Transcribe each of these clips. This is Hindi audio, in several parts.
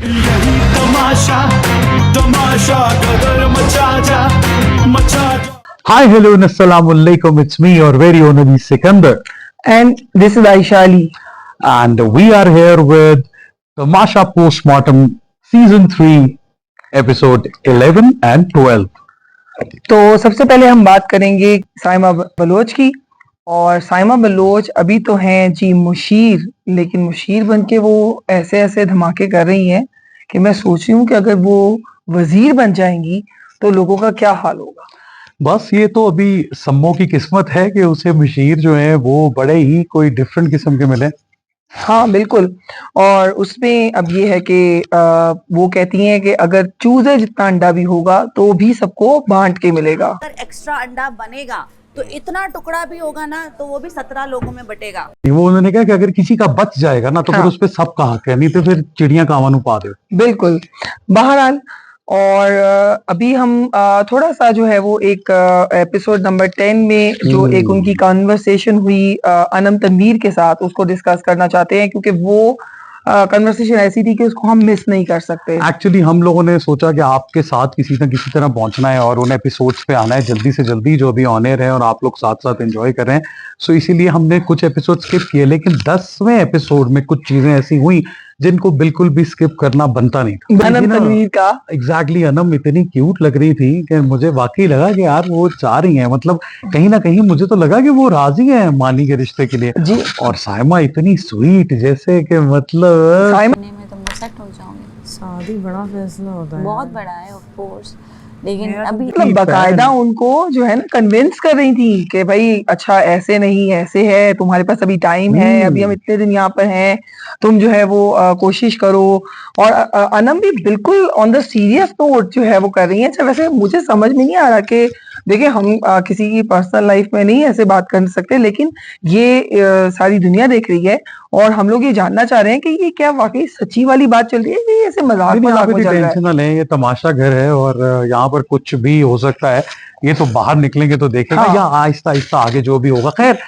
यही तमाशा तमाशा कदर मचा जा मचा जा. Hi, hello, and assalamu alaikum. It's me, your very own Aziz Sikandar. And this is Aisha Ali. And we are here with Tamasha Postmortem Season 3, Episode 11 and 12. तो सबसे पहले हम बात करेंगे साइमा बलोच की। और साइमा बलोच अभी तो हैं जी मुशीर, लेकिन मुशीर बन के वो ऐसे ऐसे धमाके कर रही हैं कि मैं सोच रही हूँ कि अगर वो वजीर बन जाएंगी तो लोगों का क्या हाल होगा। बस ये तो अभी सम्मो की किस्मत है कि उसे मुशीर जो है वो बड़े ही कोई डिफरेंट किस्म के मिले। हाँ बिल्कुल। और उसमें अब ये है कि वो कहती हैं कि अगर चूजे जितना अंडा भी होगा तो भी सबको बांट के मिलेगा। अगर एक्स्ट्रा अंडा बनेगा तो इतना टुकड़ा भी होगा ना तो वो भी 17 लोगों में बटेगा। वो उन्होंने कहा कि अगर किसी का बच जाएगा ना तो फिर उस पे सबका हक है, नहीं तो फिर चिड़िया कावन पा दे। बिल्कुल। बहरहाल और अभी हम थोड़ा सा जो है वो एक एपिसोड नंबर 10 में जो एक उनकी कन्वर्सेशन हुई अनम तनवीर के साथ उसको डिस्कस करना चाहते हैं, क्योंकि वो कन्वर्सेशन ऐसी थी कि उसको हम मिस नहीं कर सकते। एक्चुअली हम लोगों ने सोचा कि आपके साथ किसी न किसी तरह पहुंचना है और उन एपिसोड्स पे आना है जल्दी से जल्दी जो अभी ऑन एयर है और आप लोग साथ साथ एंजॉय कर रहे हैं। सो इसीलिए हमने कुछ एपिसोड स्किप किए, लेकिन 10वें एपिसोड में कुछ चीजें ऐसी हुई जिनको बिल्कुल भी स्किप करना बनता नहीं था। अनम तनवीर का एग्जैक्टली अनम इतनी क्यूट लग रही थी कि मुझे वाकई लगा कि यार वो चाह रही हैं, मतलब कहीं ना कहीं मुझे तो लगा कि वो राजी है मानी के रिश्ते के लिए जी। और साइमा इतनी स्वीट जैसे कि मतलब साइमा में तुम सेट हो जाओगे। शादी बड़ा फैसला होता है, बहुत बड़ा है ऑफ कोर्स, लेकिन मेरा अभी मतलब बकायदा उनको जो है ना कन्विंस कर रही थी कि भाई अच्छा ऐसे नहीं ऐसे है, तुम्हारे पास अभी टाइम है, अभी हम इतने दिन यहाँ पर हैं, तुम जो है वो कोशिश करो। और अनम भी बिल्कुल ऑन द सीरियस नोट जो है वो कर रही है। अच्छा वैसे मुझे समझ में नहीं आ रहा कि देखिए हम किसी की पर्सनल लाइफ में नहीं ऐसे बात कर सकते, लेकिन ये सारी दुनिया देख रही है और हम लोग ये जानना चाह रहे हैं कि ये क्या वाकई सच्ची वाली बात चल रही है कि ऐसे मजाक मजाक में चल रहा है। टेंशन ना लें, ये तमाशा घर है और यहाँ पर कुछ भी हो सकता है। ये तो बाहर निकलेंगे तो देखेगा हाँ। या आहिस्ता आहिस्ता आगे जो भी होगा। खैर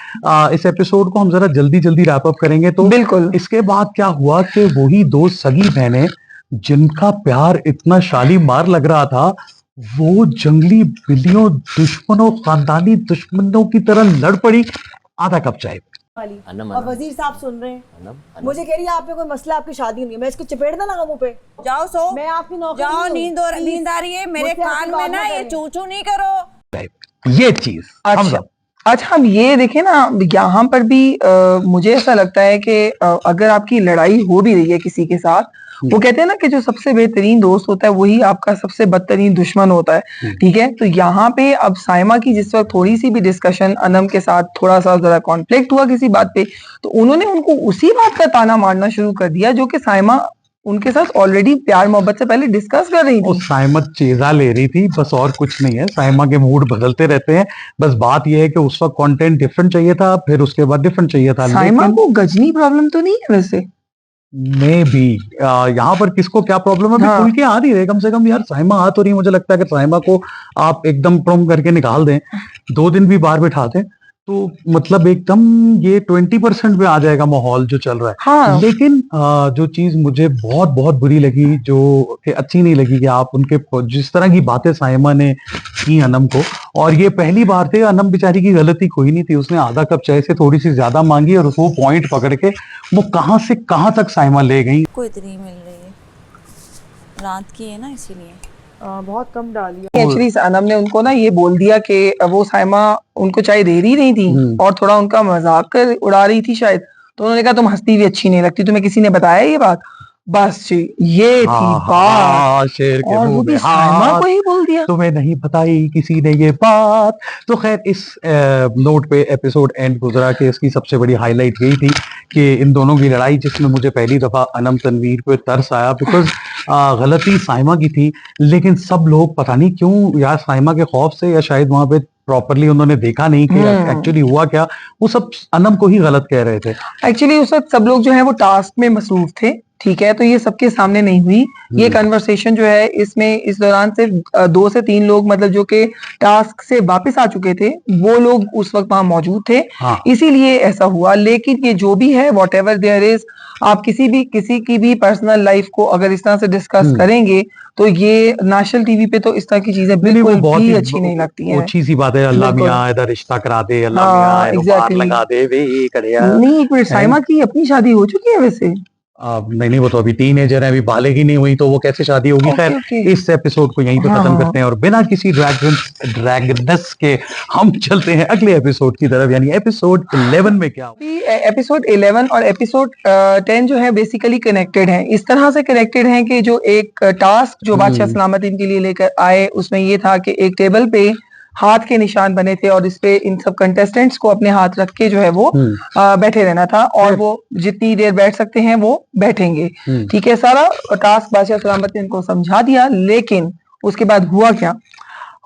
इस एपिसोड को हम जरा जल्दी जल्दी रैप अप करेंगे। तो बिल्कुल। इसके बाद क्या हुआ कि वही दो सगी बहनें जिनका प्यार इतना शालीमार लग रहा था वो जंगली बिल्लियों दुश्मनों खानदानी दुश्मनों की तरह लड़ पड़ी आधा कप चाय। और वजीर साहब सुन रहे हैं, मुझे कह रही है आप पे कोई मसला, आपकी शादी नहीं है, मैं इसको चपेट देना मुंह पे। जाओ सो, मैं आपकी नौकरी जाओ, नहीं हूँ। नींद आ रही है मेरे मुझसे कान में ना, ये चूचू नहीं करो ये चीज अच्छा हम ये देखें ना, यहाँ पर भी मुझे ऐसा लगता है कि अगर आपकी लड़ाई हो भी रही है किसी के साथ, वो कहते हैं ना कि जो सबसे बेहतरीन दोस्त होता है वही आपका सबसे बदतरीन दुश्मन होता है। ठीक है, तो यहाँ पे अब साइमा की जिस वक्त थोड़ी सी भी डिस्कशन अनम के साथ थोड़ा सा जरा कॉन्फ्लिक्ट हुआ किसी बात पे, तो उन्होंने उनको उसी बात का ताना मारना शुरू कर दिया जो कि साइमा उनके साथ ऑलरेडी प्यार मोहब्बत से पहले डिस्कस कर रही थी। साइमा चेजा ले रही थी, बस और कुछ नहीं है। साइमा के मूड बदलते रहते हैं, बस बात यह है कि उस वक्त कंटेंट डिफरेंट चाहिए था, फिर उसके बाद डिफरेंट चाहिए था। साइमा को गजनी प्रॉब्लम तो नहीं है वैसे? मे भी यहाँ पर किसको क्या प्रॉब्लम है हाँ। खुल के आ रही है कम से कम। यार साइमा आ तो रही, मुझे लगता है कि साइमा को आप एकदम प्रोम करके निकाल दें, 2 दिन भी बाहर बिठा दें तो मतलब एकदम ये 20% पे आ जाएगा माहौल जो चल रहा है। हाँ। लेकिन जो चीज मुझे बहुत बहुत बुरी लगी, जो कि अच्छी नहीं लगी, कि आप उनके जिस तरह की बातें साइमा ने की अनम को, और ये पहली बार थे, अनम बेचारी की गलती कोई नहीं थी, उसने आधा कप चाय से थोड़ी सी ज्यादा मांगी और वो पॉइंट पकड़ के वो कहां से कहां तक साइमा ले गई। को इतनी मिल रही है, रात की है ना इसीलिए बहुत कम डाली है। एक्चुअली अनम ने उनको ना ये बोल दिया कि वो साइमा उनको चाय दे रही नहीं थी और थोड़ा उनका मजाक कर उड़ा रही थी शायद, तो उन्होंने कहा तुम हंसती भी अच्छी नहीं लगती, तुम्हें किसी ने बताया ये बात? बस जी ये थी बात। शेर के और वो मुंह भी में साइमा को ही बोल दिया। तुम्हें नहीं बताई किसी ने ये बात। तो खैर इस नोट पे एपिसोड एंड गुजरा के इसकी सबसे बड़ी हाईलाइट यही थी कि इन दोनों की लड़ाई, जिसमें मुझे पहली दफा अनम तनवीर पे तरस आया, बिकॉज गलती साइमा की थी, लेकिन सब लोग पता नहीं क्यों यार साइमा के खौफ से या शायद वहां पे प्रॉपरली उन्होंने देखा नहीं कि एक्चुअली हुआ क्या, वो सब अनम को ही गलत कह रहे थे। एक्चुअली उस वक्त सब लोग जो है वो टास्क में मसरूफ थे ठीक है, तो ये सबके सामने नहीं हुई। ये कन्वर्सेशन जो है इसमें इस दौरान सिर्फ 2 से 3 लोग मतलब जो कि टास्क से वापस आ चुके थे वो लोग उस वक्त वहां मौजूद थे, हाँ। इसीलिए ऐसा हुआ। लेकिन ये जो भी है वॉट एवर देयर इज, आप किसी की भी पर्सनल लाइफ को अगर इस तरह से डिस्कस करेंगे तो ये नेशनल टीवी पे तो इस तरह की चीजें नहीं, वो बिल्कुल बहुत भी ही अच्छी नहीं लगती हैं। अच्छी सी बात है। अल्लाह बिल्कुल। मियाँ इधर रिश्ता करा दे, अल्लाह हाँ, मियाँ इधर पार exactly। लगा दे वे करिया। नहीं, एक मिनट, है? साइमा की अपनी शादी हो चुकी है वैसे? नहीं वो तो अभी टीनेजर है, अभी बालिग ही नहीं हुई तो वो कैसे शादी होगी। ओके, खैर ओके। इस एपिसोड को यहीं पे हाँ, खत्म हाँ। करते हैं और बिना किसी ड्रैगनस के हम चलते हैं अगले एपिसोड की तरफ, यानी एपिसोड 11 में क्या अभी एपिसोड 11 और एपिसोड 10 जो है बेसिकली कनेक्टेड हैं। इस तरह से कनेक्टेड हैं कि जो एक टास्क जो बादशाह सलामत इनके लिए लेकर आए उसमें ये था कि एक टेबल पे हाथ के निशान बने थे और इस पे इन सब कंटेस्टेंट्स को अपने हाथ रख के जो है वो बैठे रहना था और वो जितनी देर बैठ सकते हैं वो बैठेंगे। ठीक है, सारा टास्क बादशाह सलामत ने इनको समझा दिया, लेकिन उसके बाद हुआ क्या?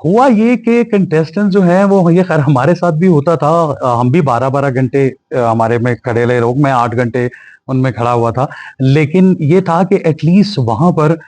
हुआ ये कि कंटेस्टेंट जो हैं वो, ये खैर हमारे साथ भी होता था, हम भी 12-12 घंटे हमारे में खड़े रहे लोग, मैं 8 घंटे उनमें खड़ा हुआ था। लेकिन ये था कि एटलीस्ट वहां पर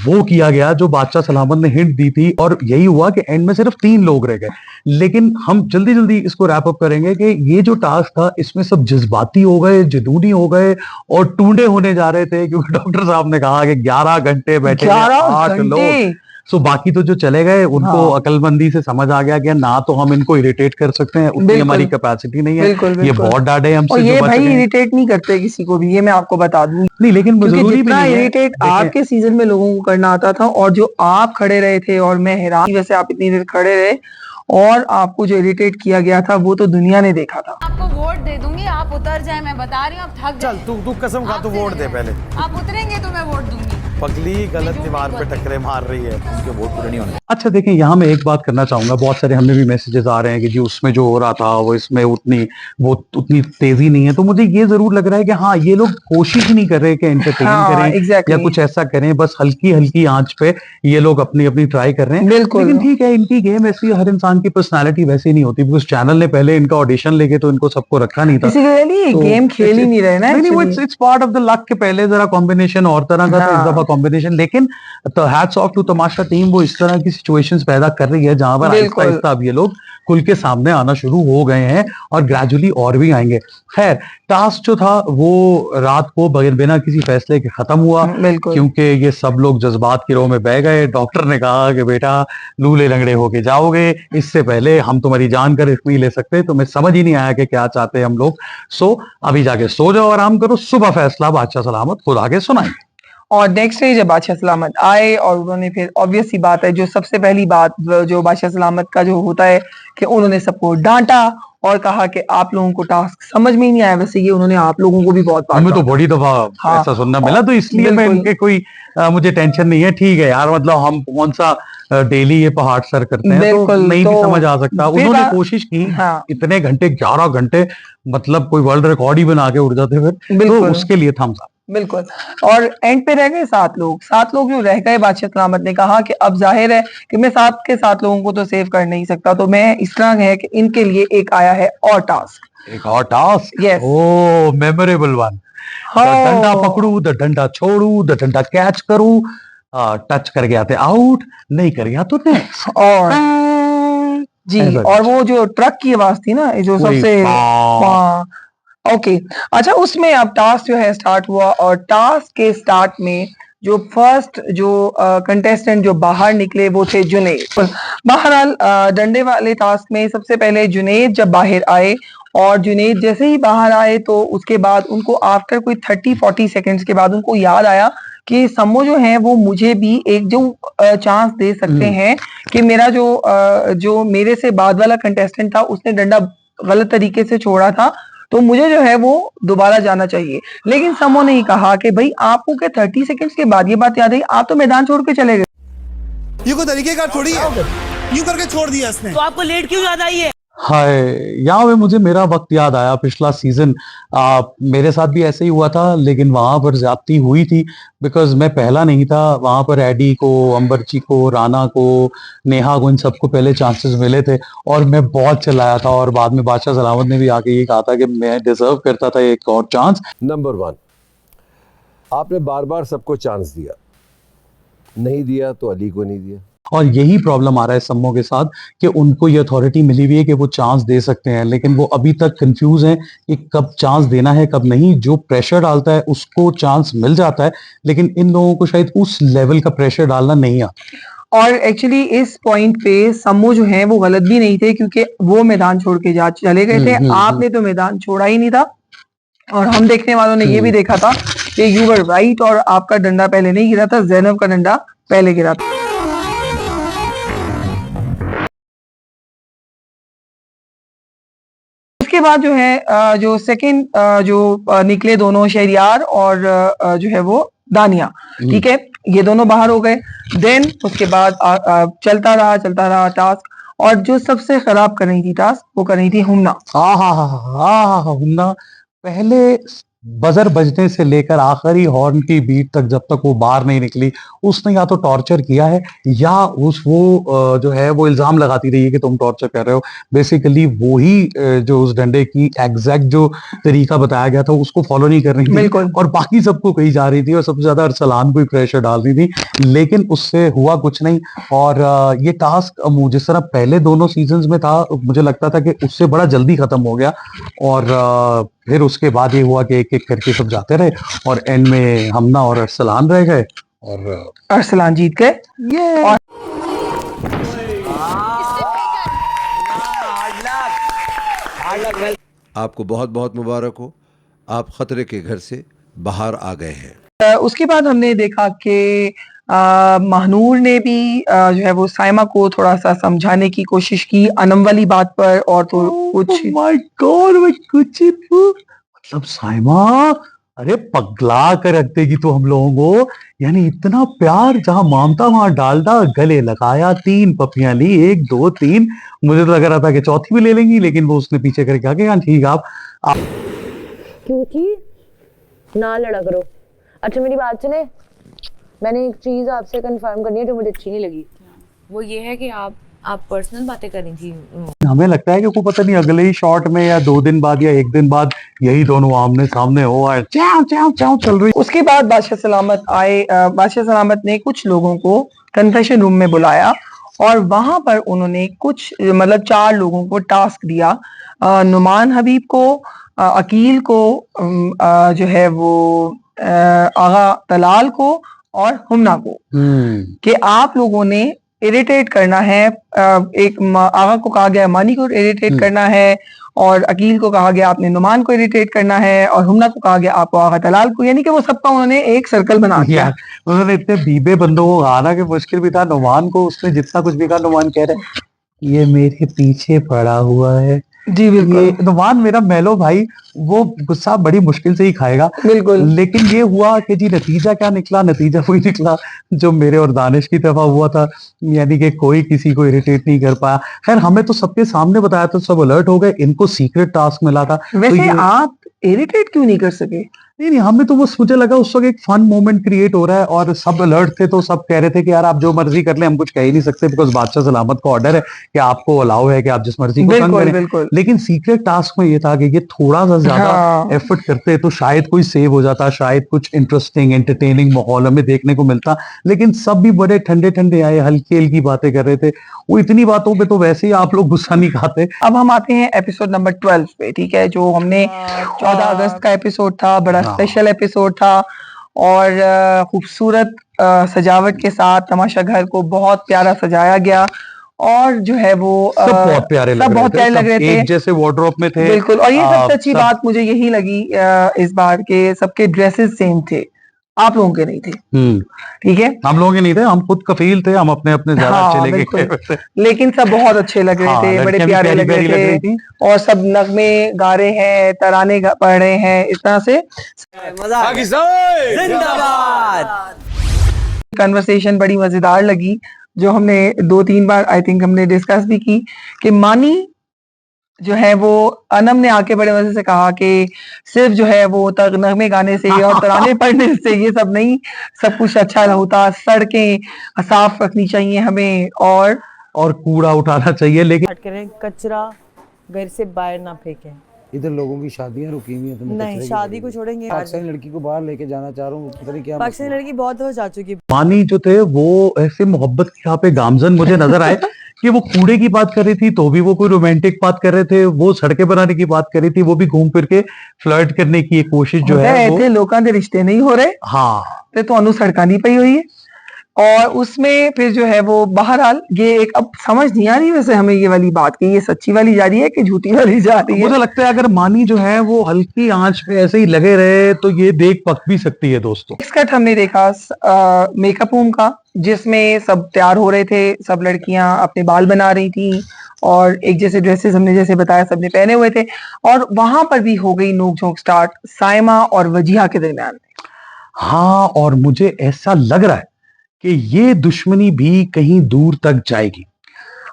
वो किया गया जो बादशाह सलामत ने हिंट दी थी और यही हुआ कि एंड में सिर्फ 3 लोग रह गए। लेकिन हम जल्दी जल्दी इसको रैप अप करेंगे कि ये जो टास्क था इसमें सब जज्बाती हो गए, जुनूनी हो गए और टूंडे होने जा रहे थे, क्योंकि डॉक्टर साहब ने कहा कि 11 घंटे बैठे 8 लोग। सो बाकी तो जो चले गए उनको हाँ। अकलमंदी से समझ आ गया कि ना तो हम इनको इरिटेट कर सकते हैं, उतनी बिल्कुल। हमारी कैपेसिटी नहीं है। बिल्कुल, ये बिल्कुल। बहुत डांटे हमसे और जो ये बच भाई गए हैं। इरिटेट नहीं करते किसी को भी, ये मैं आपको बता दूं। नहीं लेकिन क्योंकि जरूरी भी जितना नहीं है। इरिटेट देखें, आपके सीजन में लोगों को करना आता था और जो आप खड़े रहे थे और मैं हैरान वैसे आप इतनी देर खड़े रहे और आपको जो इरिटेट किया गया था वो तो दुनिया ने देखा था। आपको वोट दे दूंगी, आप उतर जाए, मैं बता रही हूँ, आप थक चल तू कसम खा, तू वोट दे पहले। आप उतरेंगे तो मैं वोट दूंगी। पगली गलत दीवार पे टकरे मार रही है, उनके वोट पूरे नहीं होने। अच्छा देखें, यहाँ मैं एक बात करना चाहूंगा, बहुत सारे हमें भी मैसेजेस आ रहे हैं कि जी उसमें जो हो रहा था वो इसमें उतनी तेजी नहीं है। तो मुझे ये जरूर लग रहा है कि हाँ ये लोग कोशिश ही नहीं कर रहे कि एंटरटेन हाँ, करें exactly। या कुछ ऐसा करें, बस हल्की हल्की आंच पे ये लोग अपनी अपनी ट्राई कर रहे हैं। बिल्कुल। लेकिन ठीक है, इनकी गेम ऐसी, हर इंसान की पर्सनैलिटी वैसी नहीं होती। उस चैनल ने पहले इनका ऑडिशन लेके तो इनको सबको रखा नहीं था, इसीलिए तो गेम खेल ही नहीं रहे ना नहीं, वो actually। It's part of the luck के पहले जरा कॉम्बिनेशन और तरह का था, इस हाँ। दफा कॉम्बिनेशन। लेकिन तो hats off to Tamasha team, वो इस तरह की सिचुएशंस पैदा कर रही है जहां पर आहिस्ता बिल्कुल। आहिस्ता अब ये लोग खुल के सामने आना शुरू हो गए हैं और ग्रेजुअली और भी आएंगे। खैर टास्क जो था वो रात को बिना किसी फैसले के खत्म हुआ, बिल्कुल। क्योंकि ये सब लोग जज्बात की रो में बह गए। डॉक्टर ने कहा कि बेटा लूले लंगड़े होके जाओगे, इससे पहले हम तुम्हारी जान का रिस्क नहीं ले सकते। तुम्हें समझ ही नहीं आया कि क्या चाहते हैं हम लोग। सो अभी जाके सो जाओ, आराम करो, सुबह फैसला बादशाह सलामत खुद आगे सुनाएंगे। और नेक्स्ट डे जब बादशाह सलामत आए और उन्होंने फिर ऑब्वियस सी बात है, जो सबसे पहली बात जो बादशाह सलामत का जो होता है कि उन्होंने सबको डांटा और कहा कि आप लोगों को टास्क समझ में ही नहीं आया। वैसे ये उन्होंने आप लोगों को भी बहुत बार हमें तो कहा। बड़ी दफा हाँ। ऐसा सुनना मिला, तो इसलिए मैं बिल्कुल। इनके कोई मुझे टेंशन नहीं है। ठीक है यार, मतलब हम कौन सा डेली ये पहाड़ सर करते हैं, तो बिल्कुल, नहीं भी तो समझ आ सकता। फिर उन्होंने बात- कोशिश की, हाँ। इतने घंटे 11 घंटे, मतलब कोई वर्ल्ड रिकॉर्ड ही बना के उड़ जाते फिर, तो बिल्कुल। उसके लिए थम्स अप। बिल्कुल। और एंड पे रह गए 7 लोग। 7 लोग जो रह गए, बादशाह सलामत ने कहा कि अब जाहिर है कि मैं 7 के 7 लोगों को तो सेव कर नहीं सकता, तो मैं इस तरह है कि इनके लिए एक आया है और टास्क। एक और टास्क, Yes। ओ मेमोरेबल वन। हाँ। डंडा पकड़ू, द डंडा छोड़ू, द डंडा कैच करूं, टच कर गया तो आउट, नहीं कर गया तो नेक्स्ट। और जी, ऐसा और वो जो ट्रक की आवाज थी ना, जो वही सबसे पा। ओके। अच्छा, उसमें अब टास्क जो है स्टार्ट हुआ और टास्क के स्टार्ट में जो फर्स्ट जो कंटेस्टेंट जो बाहर निकले वो थे जुनैद। बहरहाल डंडे वाले टास्क में सबसे पहले जुनैद जब बाहर आए और जुनैद जैसे ही बाहर आए तो उसके बाद उनको आफ्टर कोई 30-40 सेकंड्स के बाद उनको याद आया कि समो जो है वो मुझे भी एक जो चांस दे सकते हैं कि मेरा जो मेरे से बाद वाला कंटेस्टेंट था उसने डंडा गलत तरीके से छोड़ा था, तो मुझे जो है वो दोबारा जाना चाहिए। लेकिन समो ने ही कहा कि भाई आपको क्या 30 सेकंड्स के बाद ये बात याद आई, आप तो मैदान छोड़ के चले गए। ये कोई तरीके का थोड़ी है, यूं करके छोड़ दिया इसने। तो आपको लेट क्यों याद आई है? हाय, यहाँ पे मुझे मेरा वक्त याद आया, पिछला सीजन मेरे साथ भी ऐसे ही हुआ था, लेकिन वहां पर ज्यादती हुई थी बिकॉज मैं पहला नहीं था। वहां पर एडी को, अंबरची को, राना को, नेहा को, इन सबको पहले चांसेस मिले थे और मैं बहुत चिल्लाया था और बाद में बादशाह सलामत ने भी आके ये कहा था कि मैं डिजर्व करता था एक और चांस। नंबर 1, आपने बार बार सबको चांस दिया, नहीं दिया तो अली को नहीं दिया। और यही प्रॉब्लम आ रहा है सम्मो के साथ कि उनको ये अथॉरिटी मिली हुई है कि वो चांस दे सकते हैं, लेकिन वो अभी तक कंफ्यूज हैं कि कब चांस देना है कब नहीं। जो प्रेशर डालता है उसको चांस मिल जाता है, लेकिन इन लोगों को शायद उस लेवल का प्रेशर डालना नहीं आता। और एक्चुअली इस पॉइंट पे सम्मो जो है वो गलत भी नहीं थे, क्योंकि वो मैदान छोड़ के जा चले गए थे। आपने तो मैदान छोड़ा ही नहीं था, और हम देखने वालों ने ये भी देखा था कि यू वर राइट, और आपका डंडा पहले नहीं गिरा था, ज़ैनब का डंडा पहले गिरा था। उसके बाद जो है जो सेकंड निकले दोनों शहरियार और जो है वो दानिया, ठीक है, ये दोनों बाहर हो गए। देन उसके बाद चलता रहा टास्क, और जो सबसे खराब कर रही थी टास्क वो कर रही थी हुम्ना। हुम्ना पहले बजर बजने से लेकर आखिरी हॉर्न की बीट तक जब तक वो बाहर नहीं निकली, उसने या तो टॉर्चर किया है या वो जो है वो इल्जाम लगाती रही है कि तुम टॉर्चर कर रहे हो। बेसिकली वो ही जो उस डंडे की एग्जैक्ट जो तरीका बताया गया था उसको फॉलो नहीं कर रही थी, और बाकी सबको कही जा रही थी, और सबसे ज्यादा अरसलान को ही प्रेशर डाल रही थी, लेकिन उससे हुआ कुछ नहीं। और ये टास्क जिस तरह पहले दोनों सीजन्स में था, मुझे लगता था कि उससे बड़ा जल्दी खत्म हो गया, और फिर उसके बाद ये हुआ कि एक एक करके सब जाते रहे, और एंड में हमना और अरसलान रह गए, और अरसलान जीत गए। ये आपको बहुत बहुत मुबारक हो, आप खतरे के घर से बाहर आ गए हैं। उसके बाद हमने देखा कि महानूर ने भी जो है वो साइमा को थोड़ा सा समझाने की कोशिश की अनम वाली बात पर, और तो कुछ माय गॉड कुछ मतलब साइमा अरे पगला कर रख देगी तो हम लोगों को, यानी इतना प्यार जहां मामता वहां डालडा, गले लगाया, 3 पपियां ली, 1 2 3, मुझे तो लग रहा था कि चौथी भी ले लेंगी, लेकिन वो उसने पीछे करके आके कहा ठीक आप क्योंकि ना लड़ा करो। अच्छा मेरी बात सुने, मैंने एक चीज आपसे कंफर्म करनी है जो मुझे अच्छी नहीं लगी। वो ये है कि आप पर्सनल बातें कर रही थी। हमें लगता है कि को पता नहीं अगले ही शॉट में या 2 दिन बाद या 1 दिन बाद यही दोनों आमने सामने हो आए, चाव चाव चाव चल रही। उसके बाद बादशाह सलामत आए। बादशाह सलामत ने कुछ लोगों को कन्फेशन रूम में बुलाया, और वहां पर उन्होंने कुछ मतलब 4 लोगों को टास्क दिया, नुमान हबीब को, अकील को, जो है वो आगा तलाल को और हुम्ना को, कि आप लोगों ने इरिटेट करना है। एक आगा को कहा गया मानी को इरिटेट करना है, और अकील को कहा गया आपने नुमान को इरिटेट करना है, और हुम्ना को कहा गया आपको आगा तलाल को, यानी कि वो सबका उन्होंने एक सर्कल बना दिया। उन्होंने इतने बीबे बंदों को आना कि मुश्किल भी था। नुमान को उसने जितना कुछ भी कहा, नुमान कह रहे ये मेरे पीछे पड़ा हुआ है। जी बिल्कुल, ये नुमान मेरा मेलो भाई, वो गुस्सा बड़ी मुश्किल से ही खाएगा, बिल्कुल। लेकिन ये हुआ कि जी नतीजा क्या निकला, नतीजा वही निकला जो मेरे और दानिश की तरफ हुआ था, यानी कि कोई किसी को इरिटेट नहीं कर पाया। खैर हमें तो सबके सामने बताया था, सब अलर्ट हो गए, इनको सीक्रेट टास्क मिला था। वैसे तो आप इरिटेट क्यों नहीं कर सके? नहीं हमें तो बस मुझे लगा उस वक्त एक फन मोमेंट क्रिएट हो रहा है, और सब अलर्ट थे, तो सब कह रहे थे कि यार आप जो मर्जी कर ले, हम कुछ कह ही नहीं सकते, बिकॉज बादशाह सलामत का ऑर्डर है कि आपको अलाउ है कि आप जिस मर्जी को तंग करें। बिल्कुल। लेकिन सीक्रेट टास्क में ये था कि ये थोड़ा सा ज्यादा एफर्ट करते तो शायद कोई सेव हो जाता, शायद कुछ इंटरेस्टिंग एंटरटेनिंग माहौल हमें देखने को मिलता, लेकिन सब भी बड़े ठंडे ठंडे आए, हल्की हल्की बातें कर रहे थे। वो इतनी बातों पे तो वैसे ही आप लोग गुस्सा नहीं खाते। अब हम आते हैं एपिसोड नंबर 12 पे, ठीक है, जो हमने 14 अगस्त का एपिसोड था, बड़ा स्पेशल एपिसोड था, और खूबसूरत सजावट के साथ तमाशा घर को बहुत प्यारा सजाया गया, और जो है वो सब बहुत प्यारे लग रहे थे, एक जैसे वार्डरोब में थे। बिल्कुल, और ये सबसे अच्छी बात मुझे यही लगी इस बार के सबके ड्रेसेस सेम थे, आप लोगों के नहीं थे। ठीक है, हम लोगों के नहीं थे, हम खुद कफील थे, हम अपने अपने ज्यादा अच्छे लेके, लेकिन सब बहुत अच्छे लग रहे थे, बड़े प्यारे लग रहे थे, और सब नगमे गा रहे हैं, तराने पढ़ रहे हैं, इस तरह से कन्वर्सेशन बड़ी मजेदार लगी, जो हमने 2-3 बार आई थिंक हमने डिस्कस भी की, कि मानी जो है वो अनम ने आके बड़े मजे से कहा कि सिर्फ जो है वो नगमे गाने से और तराने पढ़ने से ये सब नहीं, सब कुछ अच्छा होता, सड़कें साफ रखनी चाहिए हमें, और कूड़ा उठाना चाहिए, लेकिन कचरा घर से बाहर ना फेंकें, इधर लोगों की शादियां रुकी हुई हैं, तुम्हें नहीं कचरे की शादी पड़ी को हुई। छोड़ेंगे पाकिस्तानी लड़की को बाहर लेके जाना चाह रहा हूँ, पता नहीं क्या पाकिस्तानी मसला है। लड़की बहुत दफा जा चुकी है। मानी जो थे वो ऐसे मोहब्बत के यहाँ पे गामजन मुझे नजर आए कि वो कूड़े की बात कर रही थी तो भी वो कोई रोमांटिक बात कर रहे थे, वो सड़कें बनाने की बात कर रही थी वो भी घूम फिर के फ्लर्ट करने की एक कोशिश जो है वो। इतने लोगों के रिश्ते नहीं हो रहे हाँ ते ਤੁਹਾਨੂੰ सड़का नहीं पई हुई है और उसमें फिर जो है वो बहरहाल ये एक अब समझ नहीं आ रही वैसे हमें ये वाली बात कि ये सच्ची वाली जा रही है कि झूठी वाली जा रही है। मुझे लगता है अगर मानी जो है वो हल्की आंच पे ऐसे ही लगे रहे तो ये देख पक भी सकती है दोस्तों। नेक्स्ट कट हमने देखा मेकअप रूम का जिसमें सब तैयार हो रहे थे, सब लड़कियां अपने बाल बना रही थी और एक जैसे ड्रेसेस हमने जैसे बताया सबने पहने हुए थे और वहां पर भी हो गई नोक-झोंक स्टार्ट साइमा और वजीहा के दरमियान। हाँ और मुझे ऐसा लग रहा है कि ये दुश्मनी भी कहीं दूर तक जाएगी।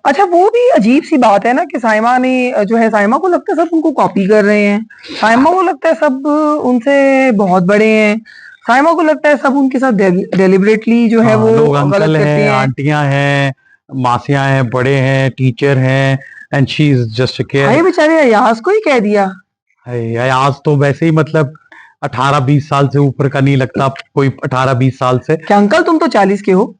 अच्छा वो भी अजीब सी बात है ना कि साइमा ने जो है साइमा को लगता है सब उनको कॉपी कर रहे हैं, साइमा को लगता है सब उनसे बहुत बड़े हैं, साइमा को लगता है सब उनके साथ डेलिबरेटली जो है हाँ, वो लोग गलत अंकल करते हैं, हैं। आंटियां हैं, मासियां हैं, बड़े हैं, टीचर हैं and she is just a भाई केयर। बेचारे अयाज को ही कह दिया। आज तो वैसे ही मतलब 18-20 साल से ऊपर का नहीं लगता कोई 18-20 साल से। क्या अंकल तुम तो 40 के हो।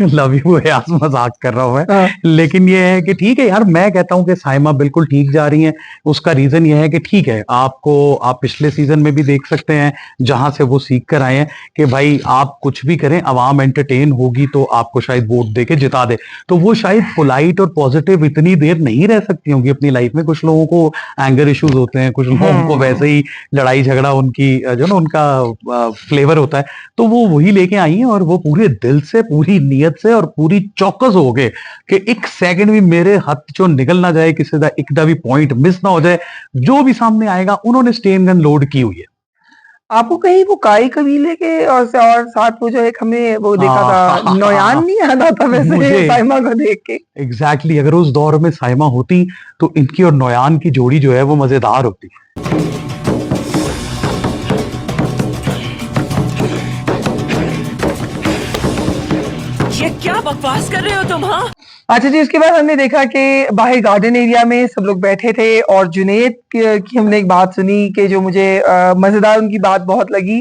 लव यू यार, मजाक कर रहा हूं मैं। हाँ। लेकिन ये है कि ठीक है यार, मैं कहता हूं कि साइमा बिल्कुल ठीक जा रही हैं। उसका रीजन ये है कि ठीक है, आपको आप पिछले सीजन में भी देख सकते हैं जहां से वो सीख कर आए हैं कि भाई आप कुछ भी करें, अवाम एंटरटेन होगी तो आपको शायद वोट दे के जिता दे। तो वो शायद पोलाइट और पॉजिटिव इतनी देर नहीं रह सकती होंगी अपनी लाइफ में। कुछ लोगों को एंगर इश्यूज होते हैं, कुछ लोगों को वैसे ही लड़ाई झगड़ा उनकी जो ना उनका फ्लेवर होता है, तो वो वही लेके आई हैं और वो पूरे दिल से, पूरी नीयत से और पूरी चौकस हो गए कि एक सेकंड भी मेरे हाथ चो निकल ना जाए, किसी का एक भी पॉइंट मिस ना हो जाए। जो भी सामने आएगा उन्होंने स्टेन गन लोड की हुई है। आपको कहीं वो काई कबीले के और साथ वो जो एक हमने वो देखा था नौयान नहीं याद आता वैसे साइमा को देख के। एग्जैक्टली अगर उस दौर में साइमा होती तो इनकी और नौयान की जोड़ी जो है वो मजेदार होती। ये क्या बकवास कर रहे हो तुम? हाँ अच्छा जी, उसके बाद हमने देखा कि बाहर गार्डन एरिया में सब लोग बैठे थे और जुनैद की हमने एक बात सुनी कि जो मुझे मजेदार उनकी बात बहुत लगी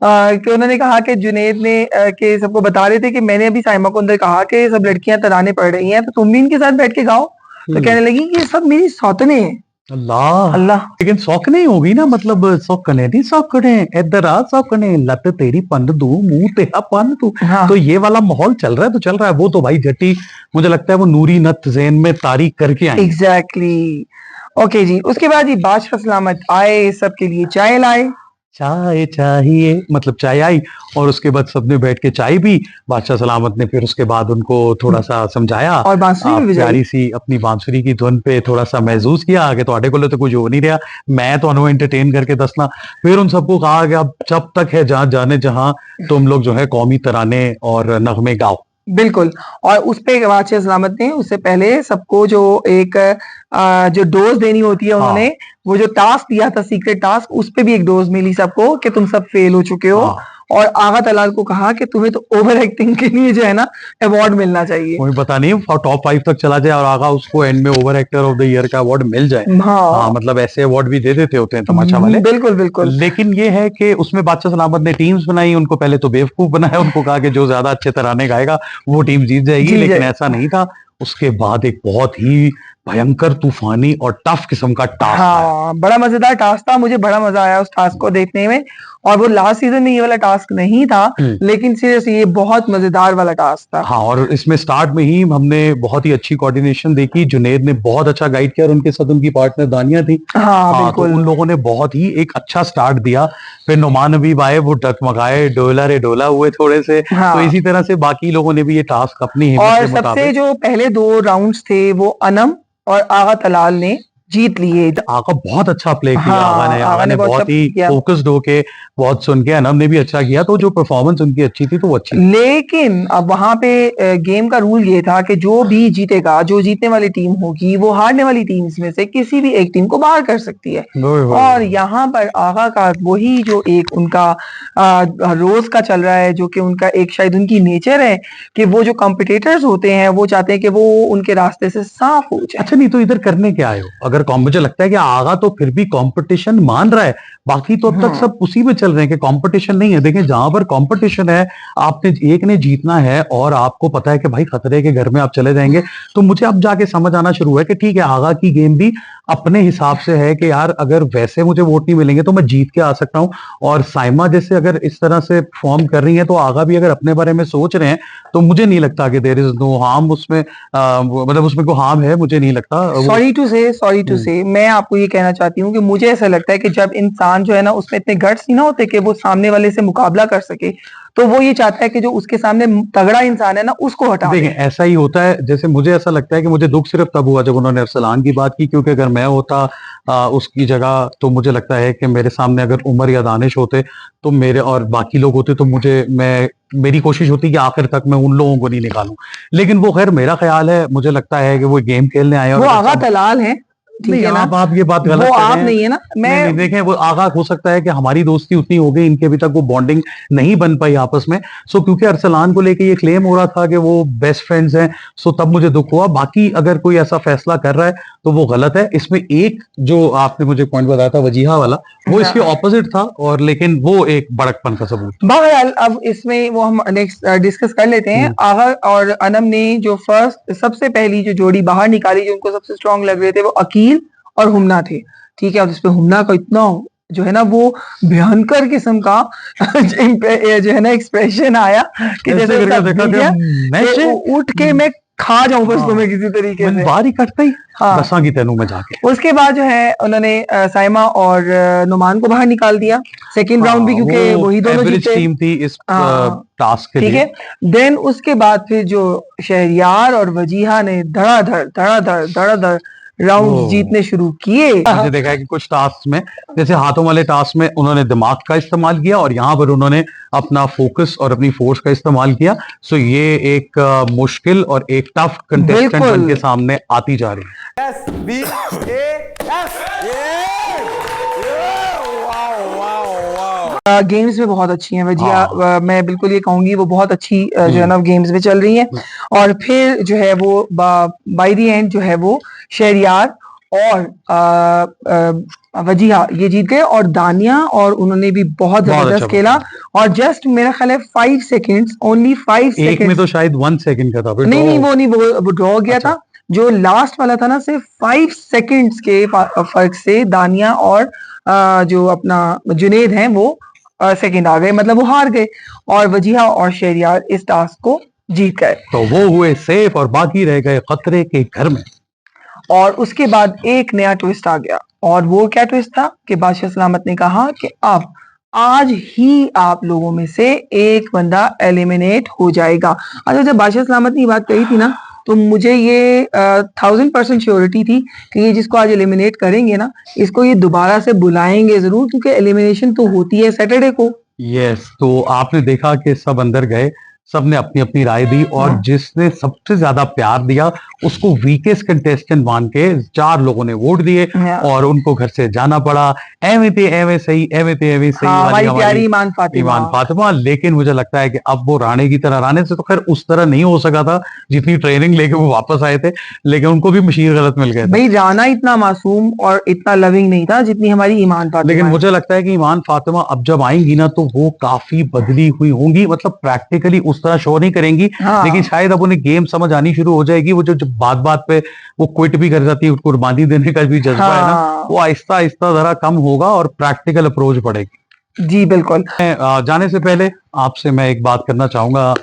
कि उन्होंने कहा कि जुनैद ने कि सबको बता रहे थे कि मैंने अभी साइमा को अंदर कहा कि सब लड़कियां तराने पढ़ रही हैं तो तुम भी इनके साथ बैठ के गाओ। तो कहने लगी कि ये सब मेरी सौतने हैं। अल्लाह अल्लाह, लेकिन सौकने होगी ना, मतलब सौकने नहीं सौकने, इधर आ सौकने, लत तेरी पन दू मुंह तेरा पन तू। हाँ। तो ये वाला माहौल चल रहा है तो चल रहा है। वो तो भाई जट्टी मुझे लगता है वो नूरी नत ज़हन में तारीख करके आई। एग्जैक्टली। ओके जी, उसके बाद ये बादशाह सलामत आए, सबके लिए चाय लाए। चाय चाहिए, मतलब चाय आई और उसके बाद सबने बैठ के चाय पी। बादशाह सलामत ने फिर उसके बाद उनको थोड़ा सा समझाया और बांसुरी भी बजाई। प्यारी सी अपनी बांसुरी की धुन पे थोड़ा सा महसूस किया कि ਤੁਹਾਡੇ ਕੋਲ तो कुछ हो नहीं रहा, मैं तो एंटरटेन करके दसना। फिर उन सबको कहा कि अब जब तक है जहां जाने जहां तुम लोग जो है कौमी तराने और नगमे गाओ। बिल्कुल। और उस पे बादशाह सलामत ने उससे पहले सबको जो एक जो डोज देनी होती है उन्होंने वो जो टास्क दिया था सीक्रेट टास्क, उस पे भी एक डोज मिली सबको कि तुम सब फेल हो चुके हो। और आगा तलाल को कहा कि तुम्हें तो ओवर एक्टिंग के लिए जो है ना अवार्ड मिलना चाहिए। कोई पता नहीं टॉप 5 तक चला जाए और आगा उसको एंड में over actor of the year का अवार्ड मिल जाए। हाँ, मतलब ऐसे अवार्ड भी दे देते होते हैं तमाशा वाले। बिल्कुल बिल्कुल। लेकिन ये है कि उसमें बादशाह सलामत ने टीम्स बनाई, उनको पहले तो बेवकूफ बनाया, उनको कहा कि जो ज्यादा अच्छे तराने गाएगा वो टीम जीत जाएगी, लेकिन ऐसा नहीं था। उसके बाद एक बहुत ही भयंकर, तूफानी और टफ किस्म का टास्क। हाँ, बड़ा मजेदार टास्क था, मुझे बड़ा मजा आया उस टास्क को देखने में। और वो लास्ट सीजन में ये वाला टास्क नहीं था, लेकिन सीरियसली ये बहुत मजेदार वाला टास्क था। हाँ, और इसमें स्टार्ट में ही हमने बहुत ही अच्छी कोऑर्डिनेशन देखी। जुनैद ने बहुत अच्छा गाइड किया और उनके साथ उनकी पार्टनर दानिया थी। हाँ, तो उन लोगों ने बहुत ही एक अच्छा स्टार्ट दिया। फिर नुमान अबीब आए, वो डगमगाए, डोला रे डोला हुए थोड़े से। हाँ। तो इसी तरह से बाकी लोगों ने भी ये टास्क अपनी हिम्मत और के सबसे मुताबिक। जो पहले 2 राउंड्स थे वो अनम और आगा तलाल ने जीत लिए। आगा बहुत अच्छा प्ले किया। हाँ, आगा ने बहुत ही फोकस्ड होके बहुत सुन के, अनम ने भी अच्छा किया। तो जो परफॉर्मेंस उनकी अच्छी थी तो वो अच्छी थी। लेकिन अब वहां पे गेम का रूल ये था कि जो भी जीतेगा, जो जीतने वाली टीम होगी वो हारने वाली टीम्स में से किसी भी एक टीम को बाहर कर सकती है। और यहाँ पर आगा का वही जो एक उनका रोज का चल रहा है, जो कि उनका एक शायद उनकी नेचर है कि वो जो कॉम्पिटिटर्स होते हैं वो चाहते हैं कि वो उनके रास्ते से साफ हो जाए। अच्छा, नहीं तो इधर करने क्या आए हो? अगर मुझे लगता है कि आगा तो फिर भी कंपटीशन मान रहा है, बाकी तो अब तक सब उसी में चल रहे हैं कि कंपटीशन नहीं है। देखें, जहां पर कंपटीशन है, आपने एक ने जीतना है और आपको पता है कि भाई खतरे के घर में आप चले जाएंगे, तो मुझे अब जाके समझ आना शुरू है कि ठीक है, आगा की गेम भी अपने हिसाब से है कि यार अगर वैसे मुझे वोट नहीं मिलेंगे तो मैं जीत के आ सकता हूं। और साइमा जैसे अगर इस तरह से फॉर्म कर रही है तो आगा भी अगर अपने बारे में सोच रहे हैं तो मुझे नहीं लगता कि देयर इज नो हार्म उसमें, मतलब उसमें कोई हार्म है, मुझे नहीं लगता। सॉरी टू से मैं आपको ये कहना चाहती हूँ कि मुझे ऐसा लगता है कि जब इंसान जो है ना उसमें इतने गट्स नहीं ना होते कि वो सामने वाले से मुकाबला कर सके, तो वो ये चाहता है कि जो उसके सामने तगड़ा इंसान है ना उसको हटा दे। देखें, ऐसा ही होता है। जैसे मुझे ऐसा लगता है कि मुझे दुख सिर्फ तब हुआ जब उन्होंने अरसलान की बात की, क्योंकि अगर मैं होता उसकी जगह तो मुझे लगता है कि मेरे सामने अगर उमर या दानिश होते तो मेरे और बाकी लोग होते तो मेरी कोशिश होती कि आखिर तक मैं उन लोगों को नहीं निकालूं। लेकिन वो खैर मेरा ख्याल है, मुझे लगता है कि वो गेम खेलने आए वो आगा तलाल है, ठीक है ना? आप ये बात गलत वो कर रहे आप हैं। नहीं है ना। नहीं, देखें, वो आगा हो सकता है कि हमारी दोस्ती उतनी हो गई, इनके अभी तक वो बॉन्डिंग नहीं बन पाई आपस में। सो क्योंकि अरसलान को लेके ये क्लेम हो रहा था कि वो बेस्ट फ्रेंड्स हैं, सो तब मुझे दुख हुआ। बाकी अगर कोई ऐसा फैसला कर रहा है तो वो गलत है। इसमें एक जो आपने मुझे पॉइंट बताया था वजीहा वाला, वो इसके ऑपोजिट था, और लेकिन वो एक बड़कपन का सबूत। बहरहाल अब इसमें वो हम नेक्स्ट डिस्कस कर लेते हैं। आगा और अनम ने जो सबसे पहली जो जोड़ी बाहर निकाली, जो उनको सबसे स्ट्रांग लग रहे थे, वो अकील और हुमना थे, ठीक है। और इसपे हुमना का इतना जो है ना वो भयंकर किस्म का जो है ना एक्सप्रेशन आया कि जैसे उठ के मैं खा जाऊं बस तुम्हें किसी तरीके से, बारी कटता ही हाँ। बसा की तेनू में जाके। उसके बाद जो है उन्होंने साइमा और नुमान को बाहर निकाल दिया सेकंड राउंड भी, क्योंकि वही दोनों जीते टीम थी इस टास्क के लिए, ठीक है। देन उसके बाद फिर जो शहरियार और वजीहा ने धड़ाधड़ राउंड जीतने शुरू किए। मुझे देखा है कि कुछ टास्क में, जैसे हाथों वाले टास्क में उन्होंने दिमाग का इस्तेमाल किया और यहाँ पर उन्होंने अपना फोकस और अपनी फोर्स का इस्तेमाल किया। सो ये एक मुश्किल और एक टफ कंटेस्टेंट बन के सामने आती जा रही है। गेम्स में बहुत अच्छी हैं वजिया, मैं बिल्कुल ये कहूंगी वो बहुत अच्छी जो है ना गेम्स में चल रही हैं। और फिर जो है वो बाय द एंड जो है वो शहरियार और वजीहा ये जीत गए, और दानिया और उन्होंने भी बहुत जबरदस्त खेला। और जस्ट मेरा ख्याल है 5 सेकेंड्स, ओनली 5 सेकेंड, एक में तो शायद 1 सेकंड का था, नहीं वो ड्रॉ गया था। जो लास्ट वाला था ना, सिर्फ 5 सेकेंड्स के फर्क से दानिया और जो अपना जुनेद हैं वो सेकंड आ गए, मतलब वो हार गए, और वजीहा और शहरियार इस टास्क को जीत गए। तो वो हुए सेफ और बाकी रह गए खतरे के घर में। और उसके बाद एक नया ट्विस्ट आ गया, और वो क्या ट्विस्ट था कि बादशाह सलामत ने कहा कि अब आज ही आप लोगों में से एक बंदा एलिमिनेट हो जाएगा। अच्छा, जब बादशाह सलामत ने ये बात कही थी ना, तो मुझे ये 1000% श्योरिटी थी कि ये जिसको आज एलिमिनेट करेंगे ना, इसको ये दोबारा से बुलाएंगे जरूर, क्योंकि एलिमिनेशन तो होती है सैटरडे को। यस, तो आपने देखा कि सब अंदर गए, सबने अपनी अपनी राय दी, और जिसने सबसे ज्यादा प्यार दिया उसको वीकेस्ट कंटेस्टेंट मान के 4 लोगों ने वोट दिए और उनको घर से जाना पड़ा। एवे सही हमारी प्यारी ईमान फातिमा। लेकिन मुझे लगता है कि अब वो राणे की तरह, राणे से तो खैर उस तरह नहीं हो सका था जितनी ट्रेनिंग लेके वो वापस आए थे, लेकिन उनको भी मशीर गलत मिल गए। भाई राणा इतना मासूम और इतना लविंग नहीं था जितनी हमारी ईमान फातिमा। लेकिन मुझे लगता है कि ईमान फातिमा अब जब आएंगी ना तो वो काफी बदली हुई होंगी, मतलब प्रैक्टिकली उस तरह शो नहीं करेंगी, लेकिन शायद अब उन्हें गेम समझ आनी शुरू हो जाएगी। वो जो बात बात पे वो क्विट भी कर जाती है, कुर्बानी देने का भी जज्बा है ना, वो आहिस्ता आहिस्ता जरा कम होगा और प्रैक्टिकल अप्रोच बढ़ेगी। जी बिल्कुल। जाने से पहले आपसे मैं एक बात करना चाहूंगा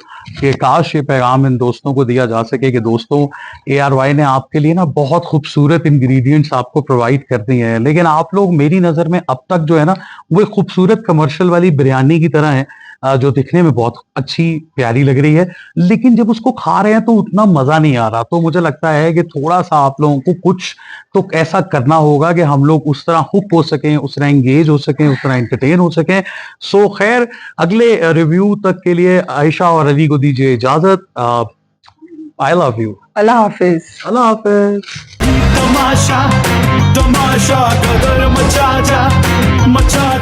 कि काश ये पैगाम इन दोस्तों को दिया जा सके कि दोस्तों, ARY ने आपके लिए ना बहुत खूबसूरत इंग्रेडिएंट्स आपको प्रोवाइड कर दिए हैं, लेकिन आप लोग मेरी नजर में अब तक जो है ना वो खूबसूरत कमर्शियल वाली बिरयानी की तरह है, जो दिखने में बहुत अच्छी प्यारी लग रही है, लेकिन जब उसको खा रहे हैं तो उतना मजा नहीं आ रहा। तो मुझे लगता है कि थोड़ा सा आप लोगों को कुछ तो ऐसा करना होगा कि हम लोग उस तरह हुक हो सकें, उस तरह एंगेज हो सकें, उस तरह एंटरटेन हो सकें। सो खैर, अगले रिव्यू तक के लिए आयशा और अली को दीजिए इजाजत। I love you. अल्लाह हाफिज। अल्लाह हाफिज। तमाशा तमाशा कदर मचा जा मचा